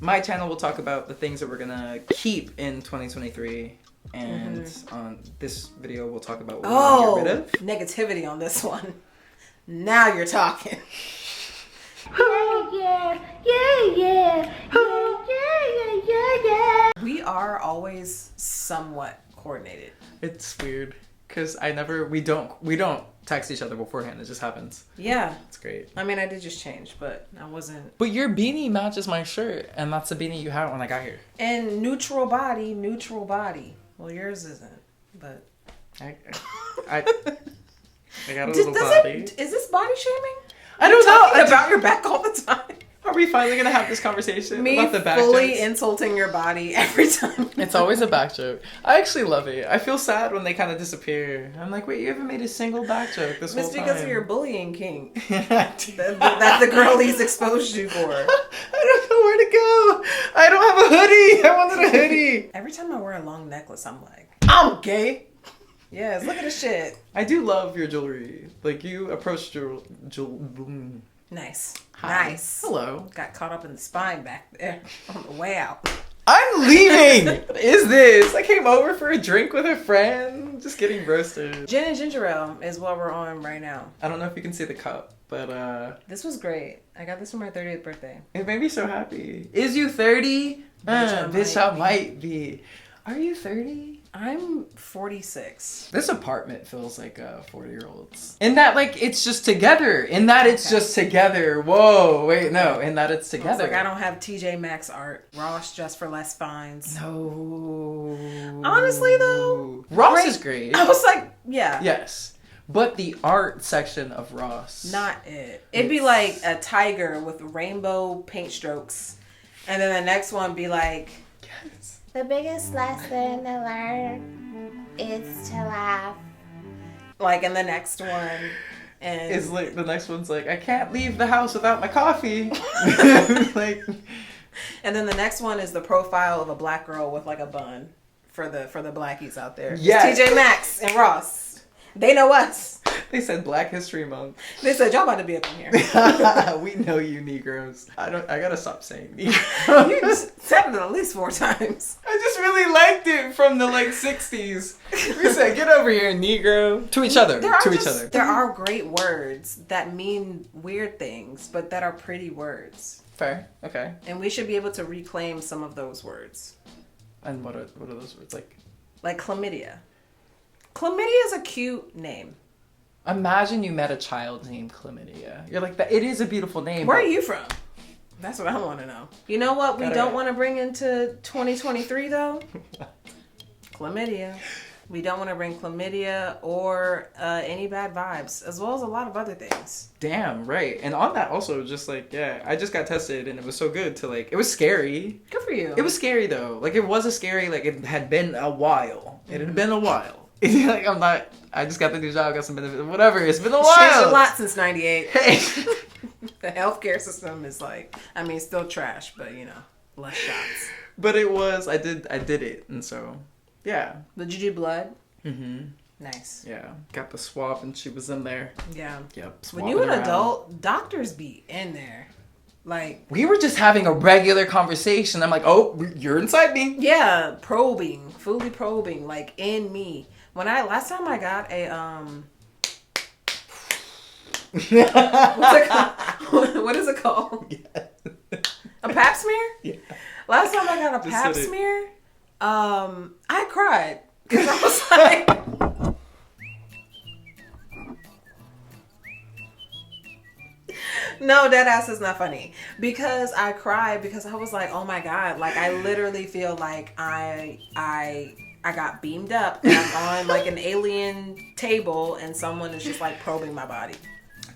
My channel will talk about the things that we're gonna keep in 2023. And on this video, we'll talk about what we're gonna get rid of. Negativity on this one. Now you're talking. Yeah. We are always somewhat coordinated. It's weird because we don't text each other beforehand. It just happens. Yeah, it's great. I mean, I did just change, but I wasn't. But your beanie matches my shirt, and that's the beanie you had when I got here. And neutral body. Well, yours isn't, but I got a little body. Is this body shaming? I don't know. About your back all the time. Are we finally gonna have this conversation about the back fully jokes? Insulting your body every time. It's always a back joke. I actually love it. I feel sad when they kind of disappear. I'm like, wait, you haven't made a single back joke this whole time. It's because of your bullying king. That's the girl he's exposed you for. I don't know where to go. I don't have a hoodie. I wanted a hoodie. Every time I wear a long necklace, I'm like, I'm gay. Yes, look at this shit. I do love your jewelry. Like, you approached Nice. Hi. Nice. Hello. Got caught up in the spine back there on the way out. I'm leaving! What is this? I came over for a drink with a friend. Just getting roasted. Gin and ginger ale is what we're on right now. I don't know if you can see the cup, but this was great. I got this for my 30th birthday. It made me so happy. Is you 30? Bitch, I might be. Are you 30? I'm 46. This apartment feels like 40-year-olds. In that, like, it's just together. In that, it's just together. Whoa, wait, no. In that, it's together. Like, I don't have TJ Maxx art. Ross just for less fines. No. Honestly, though. Ross is great. I was like, yeah. Yes. But the art section of Ross. Not it. It'd be like a tiger with rainbow paint strokes. And then the next one be like... Yes. The biggest lesson to learn is to laugh. Like in the next one. And is like the next one's like, I can't leave the house without my coffee. Like, and then the next one is the profile of a black girl with like a bun for the blackies out there. Yes. TJ Maxx and Ross. They know us. They said Black History Month. They said y'all about to be up in here. We know you Negroes. I gotta stop saying Negro. You just said it at least 4 times. I just really liked it from the like 60s. We said, get over here, Negro. To each other. There are great words that mean weird things, but that are pretty words. Fair. Okay. And we should be able to reclaim some of those words. And what are those words like? Like chlamydia. Chlamydia is a cute name. Imagine you met a child named Chlamydia. You're like, it is a beautiful name. Where are you from? That's what I want to know. You know what we don't want to bring into 2023 though? Chlamydia. We don't want to bring chlamydia or any bad vibes, as well as a lot of other things. Damn, right. And on that also, just like, yeah, I just got tested and it was so good to like, it was scary. Good for you. It was scary though. Like, it was a scary, like, it had been a while. It had been a while. Like, I just got the new job, got some benefits, whatever. It's been a while. Changed a lot since 98. Hey. The healthcare system is like, I mean, still trash, but you know, less shots. But it was, I did it. And so, yeah. Did you do blood? Mm-hmm. Nice. Yeah. Got the swab and she was in there. Yeah. Yep. When you an adult, doctors be in there. Like, we were just having a regular conversation. I'm like, oh, you're inside me. Yeah. Fully probing, like in me. Last time I got a, what's it called? What is it called? Yeah. A pap smear? Yeah. Last time I got a pap smear, I cried. Because I was like... No, that ass is not funny. Because I cried because I was like, oh my God. Like, I literally feel like I got beamed up and I'm on like an alien table and someone is just like probing my body.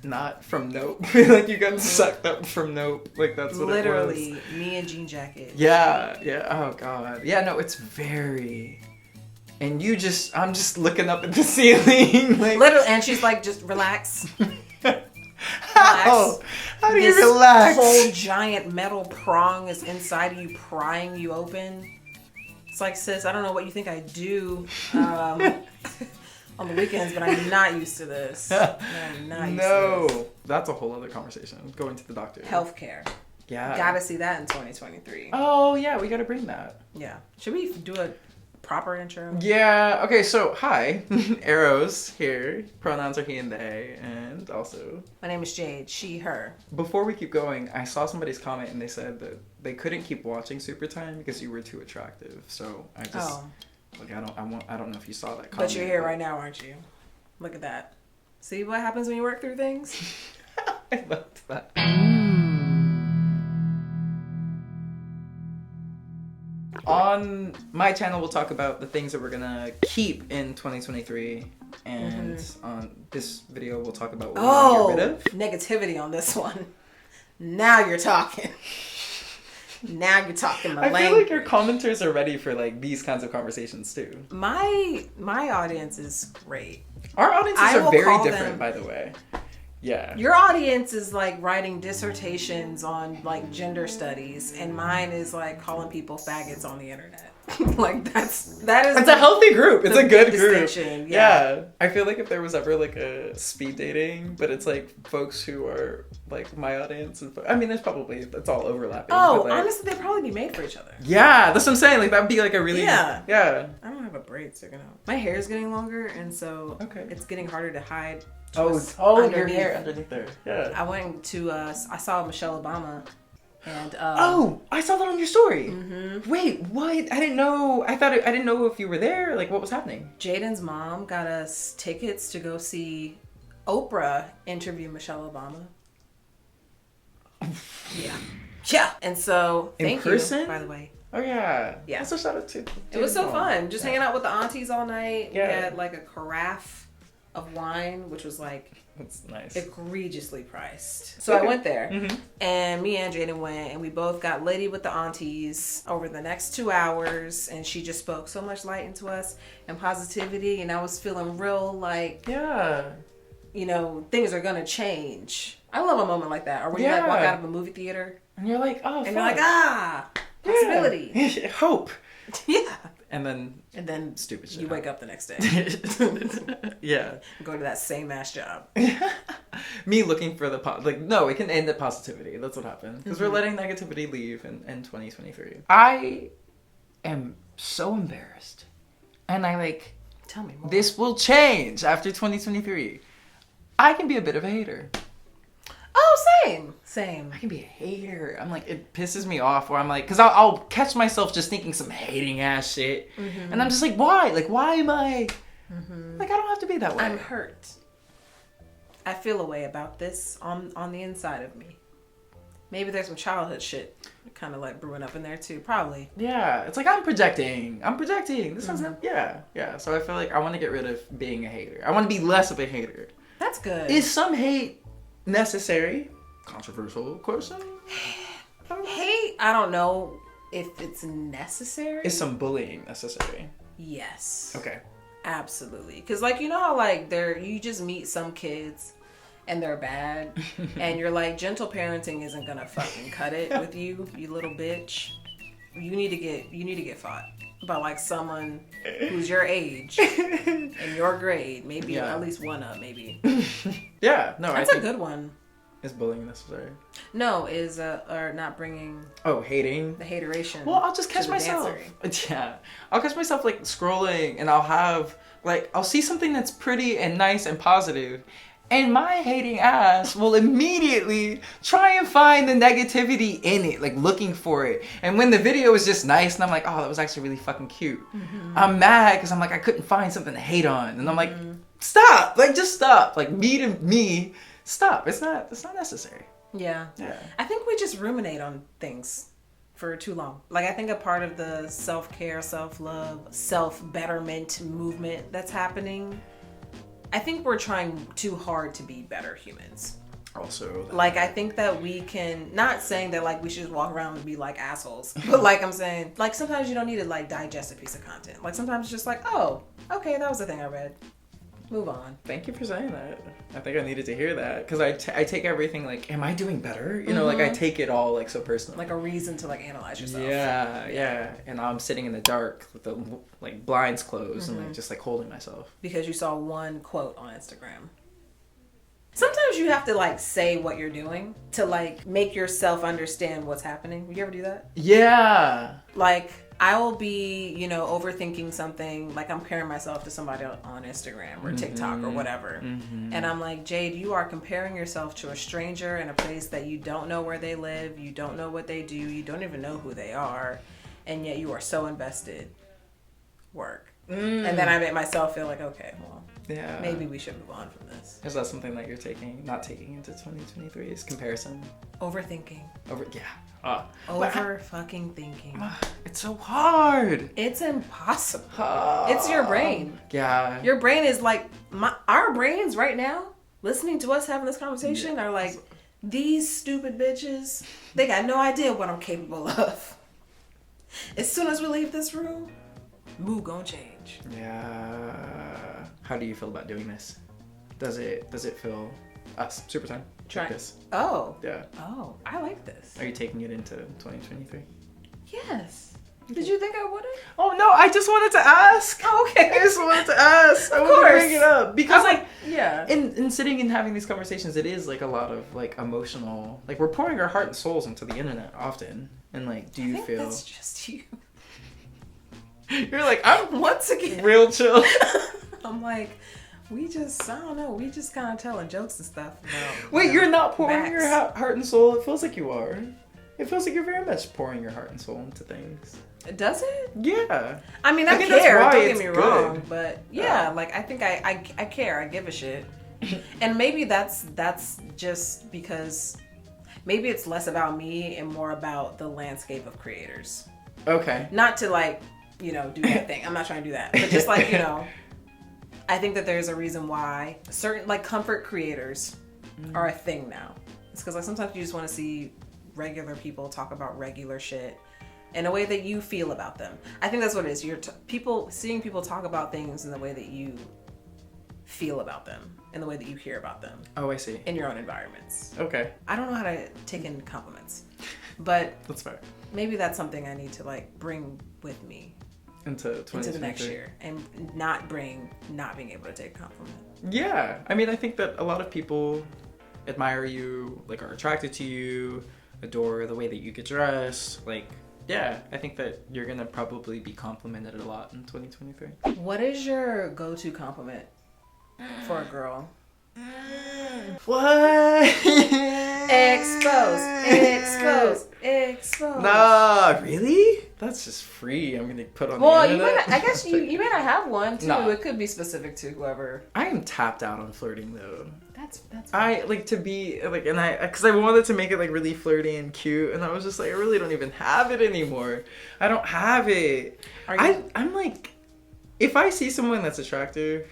Not from Nope. Like, you got sucked up from Nope. Like, that's what literally, it was. me and jean jacket. Yeah. Oh God. Yeah, no, it's very... And I'm just looking up at the ceiling. Like... Literally, and she's like, just relax. How do you relax? This whole giant metal prong is inside of you, prying you open. It's like, sis, I don't know what you think I do on the weekends, but I'm not used to this. I'm not used to this. That's a whole other conversation. Going to the doctor. Healthcare. Yeah. Gotta see that in 2023. Oh, yeah, we gotta bring that. Yeah. Should we do a proper intro? Yeah, okay, so hi. Arrows here. Pronouns are he and they, and also... My name is Jade, she, her. Before we keep going, I saw somebody's comment and they said that they couldn't keep watching SUPERTIME because you were too attractive. So I just... Like, I don't know if you saw that comment. But you're here right now, aren't you? Look at that. See what happens when you work through things? I loved that. On my channel, we'll talk about the things that we're gonna keep in 2023, and on this video, we'll talk about what we're gonna get rid of. Negativity on this one. Now you're talking. Now you're talking my I language. feel like your commenters are ready for like these kinds of conversations too. My audience is great. Our audiences I are will very call different, them- by the way. Yeah. Your audience is like writing dissertations on like gender studies, and mine is like calling people faggots on the internet. Like that is. It's a healthy group. It's a good group. distinction. Yeah. I feel like if there was ever like a speed dating, but it's like folks who are like my audience, and I mean, there's probably it's all overlapping. Oh, but, like, honestly, they'd probably be made for each other. yeah, that's what I'm saying. Like that'd be like a really Yeah. yeah. I don't have a braid sticking out. My hair is getting longer, and so it's getting harder to hide. twists Your underneath. hair underneath there. Yeah. I went to I saw Michelle Obama, and I saw that on your story. Wait, what? I didn't know. I didn't know if you were there. Like, what was happening? Jaden's mom got us tickets to go see Oprah interview Michelle Obama. Yeah. And so In thank person? you, by the way. Oh yeah. Yeah. Also shout out to. It was so Mom. fun, just hanging out with the aunties all night. Yeah. We had like a carafe of wine, which was like That's nice. egregiously priced. So I went there, and me and Jaden went, and we both got litty with the aunties over the next 2 hours, and she just spoke so much light into us and positivity, and I was feeling real like, Yeah. you know, things are gonna change. I love a moment like that, or when you like walk out of a movie theater And you're like, oh, and you're like, possibility. Yeah. Hope. Yeah. And then Stupid shit you wake up the next day, yeah. go to that same ass job. Me looking for the no, it can end at positivity. That's what happened because we're letting negativity leave in 2023. I am so embarrassed, and I like. Tell me more. This will change after 2023. I can be a bit of a hater. Oh, same. I can be a hater. I'm like, it pisses me off where I'm like, because I'll catch myself just thinking some hating ass shit. And I'm just like, why? Like, why am I? Like, I don't have to be that way. I'm hurt. I feel a way about this on the inside of me. Maybe there's some childhood shit kind of like brewing up in there too. Probably. Yeah. It's like, I'm projecting. This is yeah. So I feel like I want to get rid of being a hater. I want to be less of a hater. That's good. Is some hate necessary? Controversial question. Hate, I don't know if it's necessary. Is some bullying necessary? Yes. Okay. Absolutely. Because like, you know how like you just meet some kids and they're bad and you're like, gentle parenting isn't gonna fucking cut it with you little bitch. You need to get fought by like someone who's your age in your grade, maybe at least one up, maybe. Yeah, no, That's a good one. Is bullying necessary? No, is or not bringing hating the hateration. Well, I'll just catch myself. Yeah, I'll catch myself like scrolling, and I'll see something that's pretty and nice and positive, and my hating ass will immediately try and find the negativity in it, like looking for it. And when the video is just nice, and I'm like, oh, that was actually really fucking cute. I'm mad because I'm like, I couldn't find something to hate on, and I'm like, stop, like just stop, like me. Stop. It's not necessary. Yeah. I think we just ruminate on things for too long. Like, I think a part of the self-care, self-love, self-betterment movement that's happening, I think we're trying too hard to be better humans. Also, like, I think that we can, not saying that like we should just walk around and be like assholes, but like I'm saying, like sometimes you don't need to like digest a piece of content. Like sometimes it's just like, oh, okay, that was the thing I read. Move on. Thank you for saying that. I think I needed to hear that because I take everything like, am I doing better? You know, like I take it all like so personally. Like a reason to like analyze yourself. Yeah. And I'm sitting in the dark with the like blinds closed and like just like holding myself. Because you saw one quote on Instagram. Sometimes you have to like say what you're doing to like make yourself understand what's happening. You ever do that? Yeah. Like I will be, you know, overthinking something, like I'm comparing myself to somebody on Instagram or TikTok or whatever. And I'm like, Jade, you are comparing yourself to a stranger in a place that you don't know where they live, you don't know what they do, you don't even know who they are, and yet you are so invested. Work. And then I make myself feel like, okay, well, yeah, maybe we should move on from this. Is that something that you're not taking into 2023 is comparison? Overthinking. Over fucking thinking. It's so hard. It's impossible. It's your brain. Yeah. Your brain is like our brains right now, listening to us having this conversation, are like, these stupid bitches, they got no idea what I'm capable of. As soon as we leave this room, mood gonna change. Yeah. How do you feel about doing this? Does it feel super time? Try this. Oh. Yeah. Oh, I like this. Are you taking it into 2023? Yes. Did you think I wouldn't? Oh no, I just wanted to ask. Oh, okay. I just wanted to ask. I wanted to bring it up because yeah. In sitting and having these conversations, it is like a lot of like emotional, like we're pouring our heart and souls into the internet often. And like, do you feel that's just you? You're like, I'm once again real chill. I'm like, we just kind of telling jokes and stuff. Wait, you're not pouring your heart and soul? It feels like you are. It feels like you're very much pouring your heart and soul into things. Does it? Yeah. I mean, I care. Don't get me wrong, but yeah, like I think I care. I give a shit. And maybe that's just because maybe it's less about me and more about the landscape of creators. Okay. Not to like, you know, do that thing. I'm not trying to do that. But just like, you know, I think that there's a reason why certain like comfort creators are a thing now. It's because like sometimes you just want to see regular people talk about regular shit in a way that you feel about them. I think that's what it is. You're seeing people talk about things in the way that you feel about them, in the way that you hear about them. Oh, I see. In your own environments. Okay. I don't know how to take in compliments, but that's fair. Maybe that's something I need to like bring with me into the next year, and not being able to take a compliment. Yeah, I mean, I think that a lot of people admire you, like are attracted to you, adore the way that you get dressed. Like, yeah, I think that you're gonna probably be complimented a lot in 2023. What is your go-to compliment for a girl? What? Expose. Nah, really? That's just free. I'm gonna put on the internet. I guess you may not have one too. Nah. It could be specific to whoever. I am tapped out on flirting though. That's I like to be like, and because I wanted to make it like really flirty and cute, and I was just like, I really don't even have it anymore. I don't have it. I'm like, if I see someone that's attractive,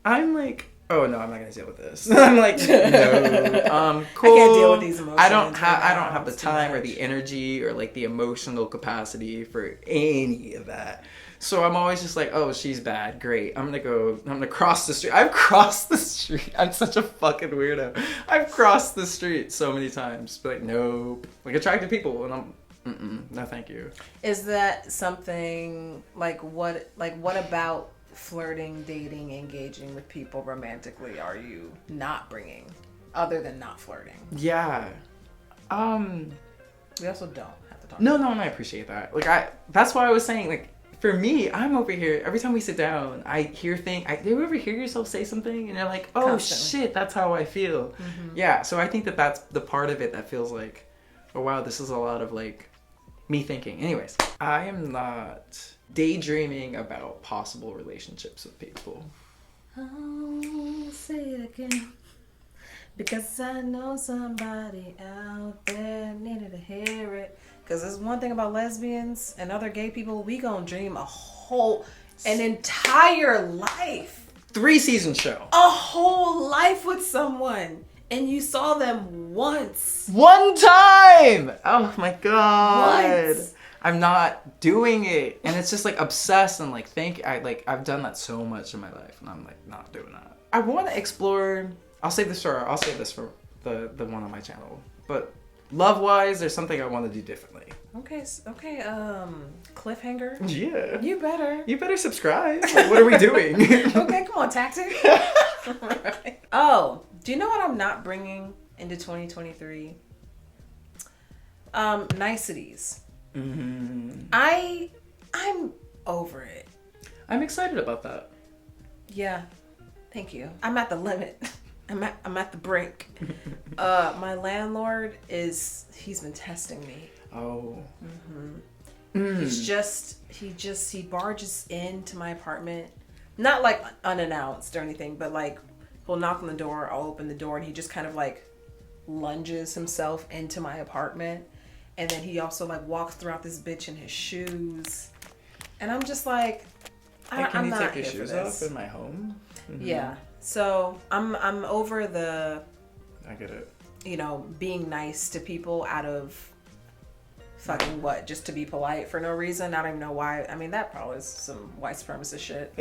I'm like, oh no, I'm not gonna deal with this. I'm like, no, cool. I can't deal with these emotions. I don't have the time or the energy or like the emotional capacity for any of that. So I'm always just like, oh, she's bad. Great. I'm gonna cross the street. I've crossed the street. I'm such a fucking weirdo. I've crossed the street so many times. But like, nope. Like attractive people, and I'm, no, thank you. Is that something like what about flirting, dating, engaging with people romantically are you not bringing, other than not flirting? Yeah. We also don't have to talk. No, and I appreciate that. Like that's why I was saying like. For me, I'm over here, every time we sit down, I hear things. Do you ever hear yourself say something and you're like, oh constantly. Shit, that's how I feel. Mm-hmm. Yeah, so I think that that's the part of it that feels like, oh wow, this is a lot of like me thinking. Anyways, I am not daydreaming about possible relationships with people. I'll say it again. Because I know somebody out there needed to hear it. Because there's one thing about lesbians and other gay people, we gonna dream an entire life. 3-season show. A whole life with someone. And you saw them once. One time! Oh my god. Once. I'm not doing it. And it's just like obsessed and like I've done that so much in my life and I'm like not doing that. I want to explore, I'll save this for the one on my channel. But love-wise, there's something I want to do differently. Okay, cliffhanger. Yeah. You better subscribe. Like, what are we doing? Okay, come on, tactic. Right. Oh, Do you know what I'm not bringing into 2023? Niceties. Mm-hmm. I'm over it. I'm excited about that. Yeah. Thank you. I'm at the limit. I'm at the brink. My landlord he's been testing me. Oh. He barges into my apartment, not like unannounced or anything, but like he'll knock on the door, I'll open the door, and he just kind of like lunges himself into my apartment, and then he also like walks throughout this bitch in his shoes, and I'm just like, Can you not take your here for shoes this. off in my home? Mm-hmm. Yeah. So I'm over the, I get it. you know, being nice to people out of fucking what, just to be polite for no reason. I don't even know why. I mean, that probably is some white supremacist shit.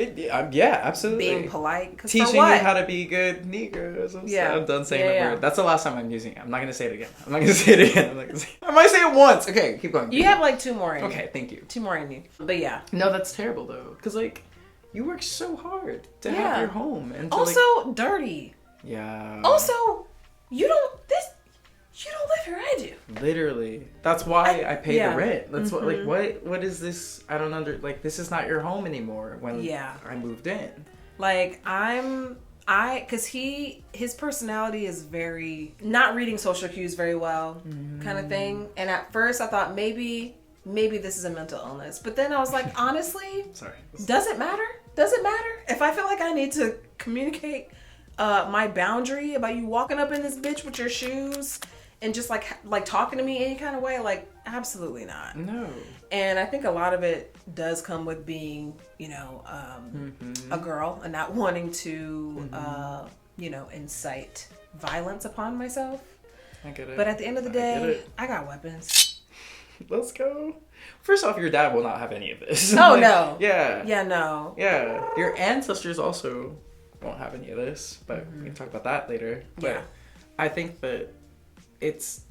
Yeah, absolutely. Being polite. Teaching you how to be good Negroes. I'm done saying that word. That's the last time I'm using it. I'm not going to say it again. I might say it once. Okay, keep going. You have like two more in you. Okay, thank you. Two more in you. But yeah. No, that's terrible though. Because like, you work so hard to have your home. And to, also, dirty. Yeah. Also, you don't live here, I do. Literally. That's why I pay the rent. That's what is this? I don't this is not your home anymore when I moved in. Like, because his personality is very, not reading social cues very well kind of thing. And at first I thought maybe this is a mental illness. But then I was like, honestly, does it matter? Does it matter? If I feel like I need to communicate my boundary about you walking up in this bitch with your shoes and just like talking to me any kind of way, like, absolutely not. No. And I think a lot of it does come with being, you know, a girl and not wanting to, you know, incite violence upon myself. I get it. But at the end of the day, I got weapons. Let's go. First off, your dad will not have any of this. Oh, no. Yeah. Yeah, no. Yeah. Your ancestors also won't have any of this, but we can talk about that later. But I think that that's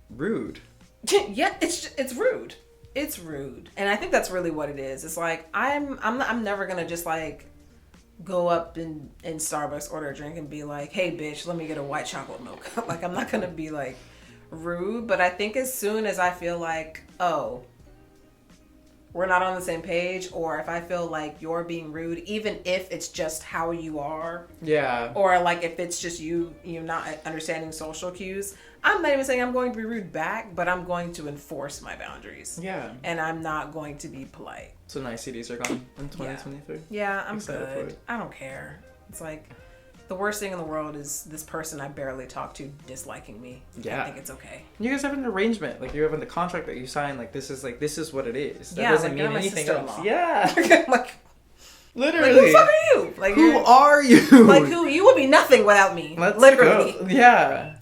rude. Yeah, it's rude. It's rude. And I think that's really what it is. It's like, I'm never gonna just like go up in Starbucks, order a drink and be like, hey bitch, let me get a white chocolate mocha. Like, I'm not gonna be like rude, but I think as soon as I feel like, oh, we're not on the same page, or if I feel like you're being rude, even if it's just how you are, or like if it's just you not understanding social cues, I'm not even saying I'm going to be rude back, but I'm going to enforce my boundaries. Yeah. And I'm not going to be polite. So niceties are gone in 2023. Yeah, I'm good. I don't care. It's like, the worst thing in the world is this person I barely talk to disliking me. Yeah. I think it's okay. You guys have an arrangement. Like, you have in the contract that you sign, this is what it is. That doesn't mean anything else. Yeah. Like, literally. Like, who the fuck are you? Like, who are you? Like, you would be nothing without me. Literally. Go. Yeah.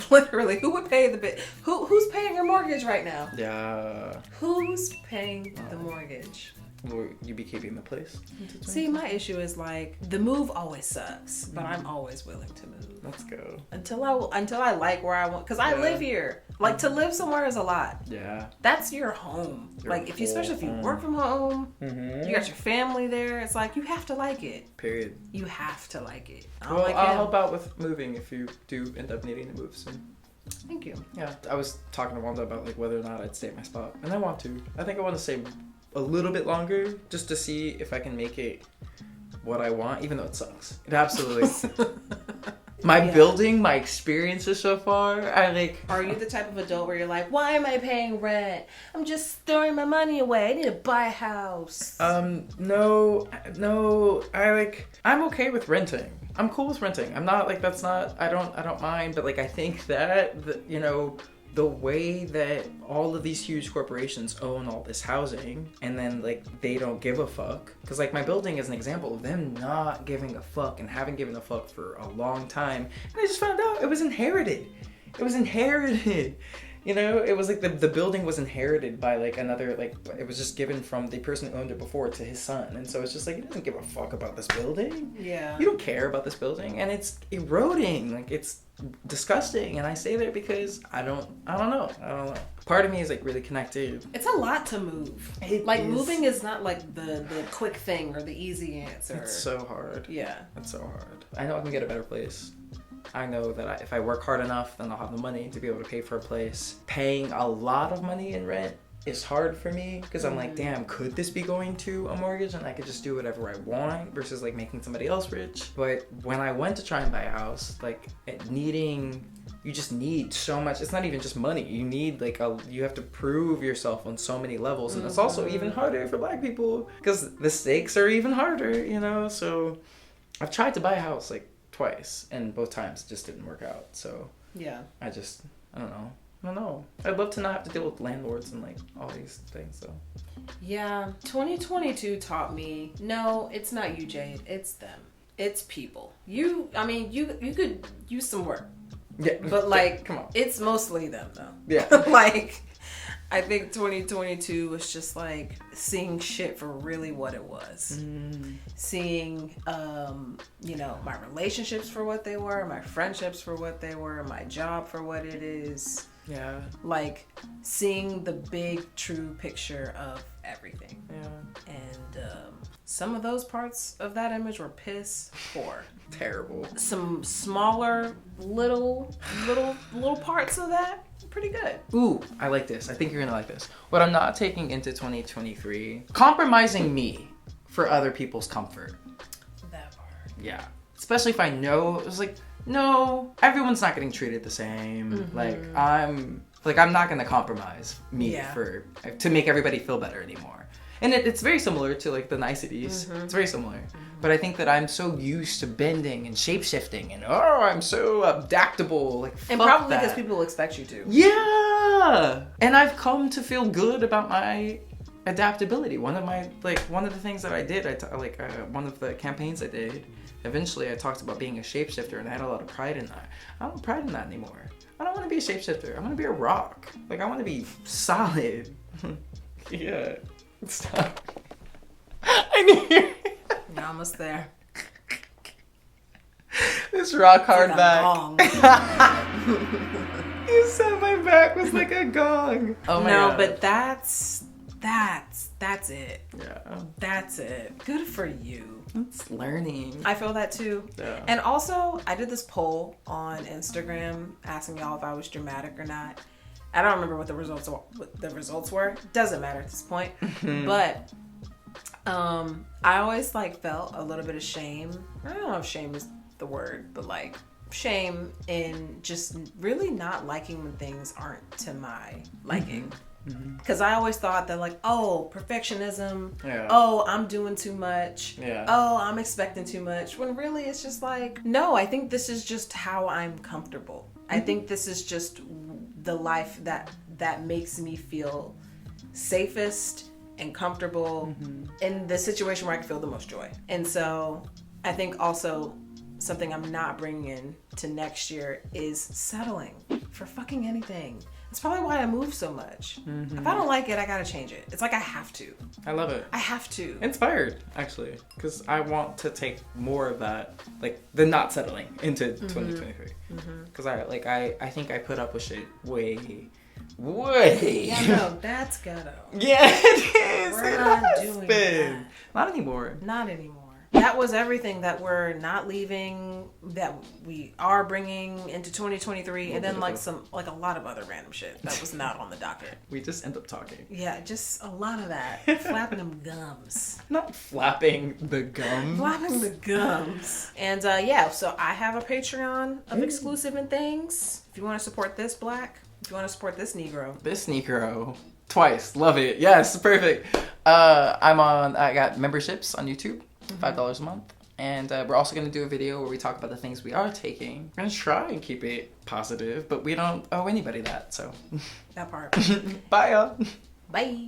Literally. Who would pay the bit? Who's paying your mortgage right now? Yeah. Who's paying the mortgage? Will you be keeping the place? See, my issue is like, the move always sucks, but I'm always willing to move. Let's go. Until I like where I want, because I live here. Like, to live somewhere is a lot. Yeah. That's your home. Especially if you work from home, you got your family there. It's like, you have to like it. Period. You have to like it. I'll help out with moving if you do end up needing to move soon. Thank you. Yeah, I was talking to Wanda about whether or not I'd stay at my spot, and I want to. I think I want to stay a little bit longer just to see if I can make it what I want, even though it sucks. It absolutely. My building, my experiences so far, Are you the type of adult where you're like, why am I paying rent? I'm just throwing my money away. I need to buy a house. No. I'm okay with renting. I'm cool with renting. I'm not that's not. I don't mind. But I think that the way that all of these huge corporations own all this housing, and then they don't give a fuck, because my building is an example of them not giving a fuck and haven't given a fuck for a long time, and I just found out it was inherited. You know, it was like the building was inherited by like another, like it was just given from the person who owned it before to his son. And so it's just like, he doesn't give a fuck about this building. Yeah. You don't care about this building, and it's eroding. Like, it's disgusting. And I say that because I don't know. Part of me is like really connected. It's a lot to move. Moving is not like the quick thing or the easy answer. It's so hard. Yeah. It's so hard. I know I can get a better place. I know that if I work hard enough, then I'll have the money to be able to pay for a place. Paying a lot of money in rent is hard for me because I'm like, damn, could this be going to a mortgage and I could just do whatever I want versus like making somebody else rich? But when I went to try and buy a house, like you just need so much. It's not even just money. You need you have to prove yourself on so many levels. And it's also even harder for Black people because the stakes are even harder, you know? So I've tried to buy a house like twice, and both times it just didn't work out. So yeah, I don't know. I'd love to not have to deal with landlords and like all these things. So yeah, 2022 taught me, no, it's not you, Jade, it's them, it's people. You could use some work. Yeah, but like, come on, it's mostly them though. Yeah. Like, I think 2022 was just like seeing shit for really what it was. Seeing, my relationships for what they were, my friendships for what they were, my job for what it is. Yeah. Like, seeing the big, true picture of everything. Yeah. And some of those parts of that image were piss poor. Terrible. Some smaller, little parts of that, pretty good. Ooh, I like this. I think you're gonna like this. What I'm not taking into 2023, compromising me for other people's comfort. That part. Yeah. Especially if I know, it's like, no, everyone's not getting treated the same. I'm not gonna compromise me to make everybody feel better anymore. And it's very similar to like the niceties. It's very similar. But I think that I'm so used to bending and shape-shifting and I'm so adaptable. Like, and probably because people expect you to. Yeah. And I've come to feel good about my adaptability. One of the things that I did, one of the campaigns I did, eventually I talked about being a shapeshifter, and I had a lot of pride in that. I don't have pride in that anymore. I don't want to be a shapeshifter. I want to be a rock. Like, I want to be solid. Yeah. Stop. I knew you. You're almost there. This rock hard like back. You said my back was like a gong. Oh my God. But that's it. Yeah. That's it. Good for you. It's learning. I feel that too. Yeah. And also, I did this poll on Instagram asking y'all if I was dramatic or not. I don't remember what the results were. Doesn't matter at this point. But I always felt a little bit of shame. I don't know if shame is the word, but shame in just really not liking when things aren't to my liking. Because I always thought that perfectionism. Yeah. Oh, I'm doing too much. Yeah. Oh, I'm expecting too much. When really it's just no, I think this is just how I'm comfortable. I think this is just the life that makes me feel safest and comfortable in the situation where I can feel the most joy. And so I think also something I'm not bringing in to next year is settling for fucking anything. That's probably why I move so much. If I don't like it, I gotta change it. It's I have to. I love it. I have to. Inspired, actually, because I want to take more of that, the not settling into 2023. Because I think I put up with shit way. Yeah, no, that's ghetto. Yeah, it is. We're not doing that. Not anymore. Not anymore. That was everything that we're not leaving, that we are bringing into 2023, and then a lot of other random shit that was not on the docket. We just end up talking. Yeah, just a lot of that. Flapping them gums. Not flapping the gums. Flapping the gums. And so I have a Patreon of exclusive and things. If you want to support this Black, if you want to support this Negro. This Negro. Twice. Love it. Yes, perfect. I got memberships on YouTube. $5 a month. And we're also going to do a video where we talk about the things we are taking. We're going to try and keep it positive, but we don't owe anybody that, so. That part. Bye, y'all. Bye.